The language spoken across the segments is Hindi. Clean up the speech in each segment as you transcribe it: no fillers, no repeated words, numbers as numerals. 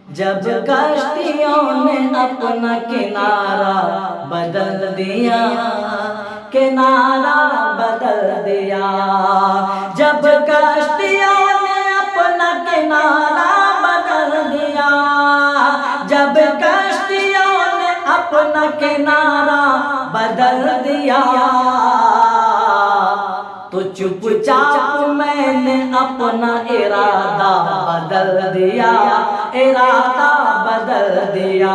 जब कश्तियों ने अपना किनारा बदल दिया, किनारा बदल दिया। जब कश्तियों ने अपना किनारा बदल दिया, जब कश्तियों ने अपना किनारा बदल दिया, तो चुपचाप मैंने अपना इरादा बदल दिया, इरादा बदल दिया।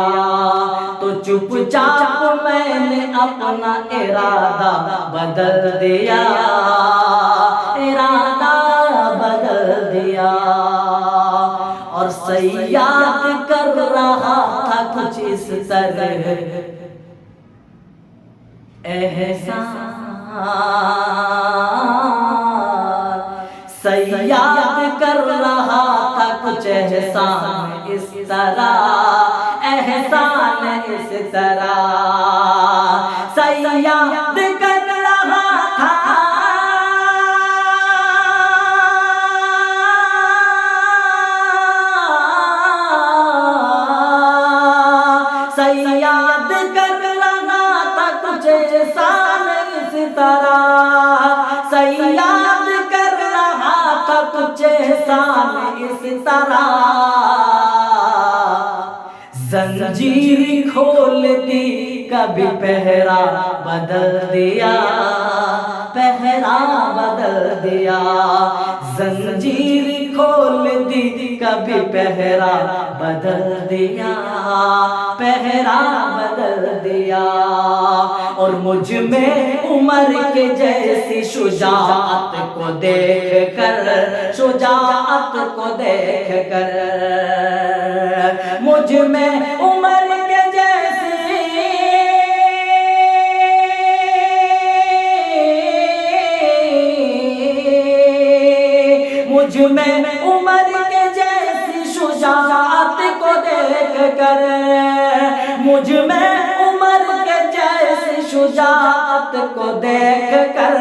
तो चुपचाप मैंने अपना इरादा बदल दिया, इरादा बदल दिया। और सयाद कर रहा था कुछ इस तरह एहसान, सयाद कर रहा था कुछ एहसान इस तरह, एहसान इस तरह। सयाद कर रहा था, सयाद कर रहा था कुछ एहसान इस तरह, सयाद कर रहा था कुछ एहसान इस तरह। जंजीर खोल दी कभी पहरा बदल दिया, पहरा बदल दिया। जंजीर खोल दी कभी पहरा बदल दिया, पहरा बदल दिया। और मुझ में उम्र के जैसी शुजाअत को देख कर, शुजाअत को देख कर, मुझ में उम्र के जैसी, मुझ में उम्र के जैसी शुजाअत को देख कर, मुझ में उम्र के जैसी शुजाअत को देख कर,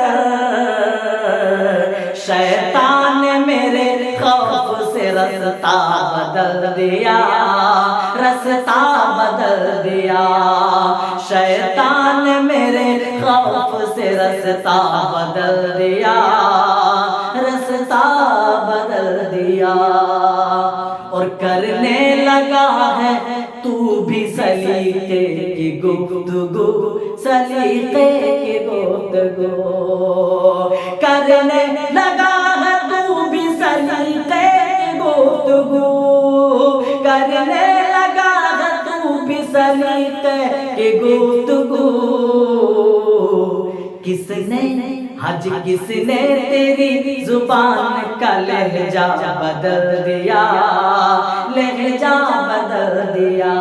शैतान ने मेरे खौफ से रास्ता बदल दिया, रास्ता बदल दिया। शैतान ने मेरे खौफ से रास्ता बदल दिया, रास्ता बदल दिया। और करने लगा है तू भी सलीके की गुफ्तगू, सलीके की गुफ्तगू करने लगा है तू भी सलीके की गुफ्तगू, करने लगा है तू भी सलीके की गुफ्तगू। किसने हज किसने तेरी जुबान का लहजा बदल दिया, लहजा बदल दिया।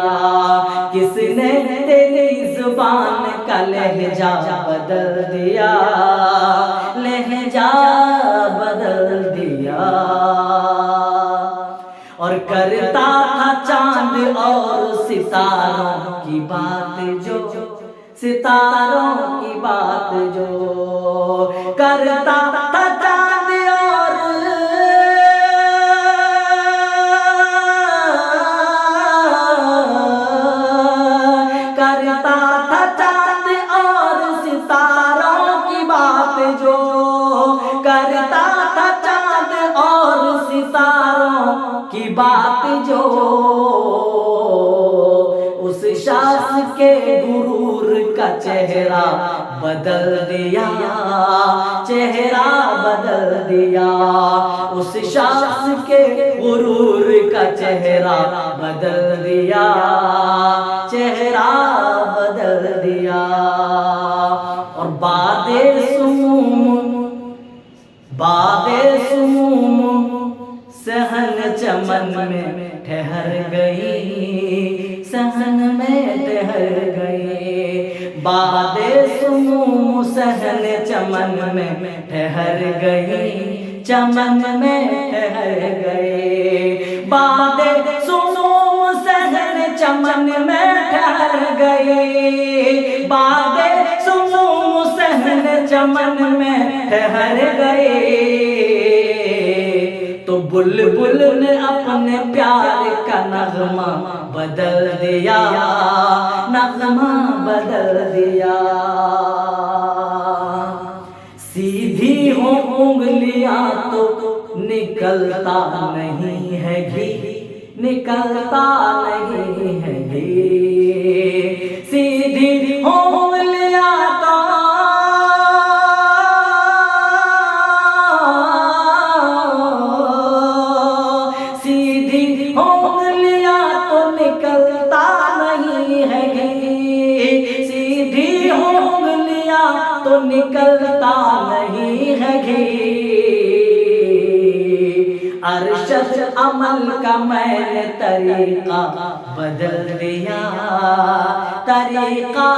किसने तेरी जुबान का लहजा बदल दिया, लहजा बदल दिया। और करता था चांद और सितारों की बात जो, सितारों की बात जो करता था चांद और, करता था चांद और सितारों की बात जो, करता था चांद और सितारों की बात जो। उस शख्स के गुरूर का चेहरा बदल दिया, चेहरा बदल दिया। उस शख्स के गुरूर का चेहरा बदल दिया, चेहरा बदल दिया। और बादे सुमूम, बादे सुमूम सहन चमन में ठहर गई, सहन में ठहर गई। बादे सुमूम सहन चमन में ठहर गई, चमन में ठहर गई। बादे सुमूम सहन चमन में ठहर गई, बादे सुमूम सहन चमन में ठहर गई। तो तो बुलबुल ने अपने प्यार का नगमा बदल दिया, नगमा बदल दिया। सीधी हो उंगलियां तो निकलता नहीं है घी, निकलता नहीं है घी। सीधी हो उंगलियां तो सीधी हो उंगलियां तो निकलता नहीं है घी, सीधी हो उंगलियां तो निकलता नहीं है घी। अरशद अमल का मैंने तरीका बदल दिया, तरीका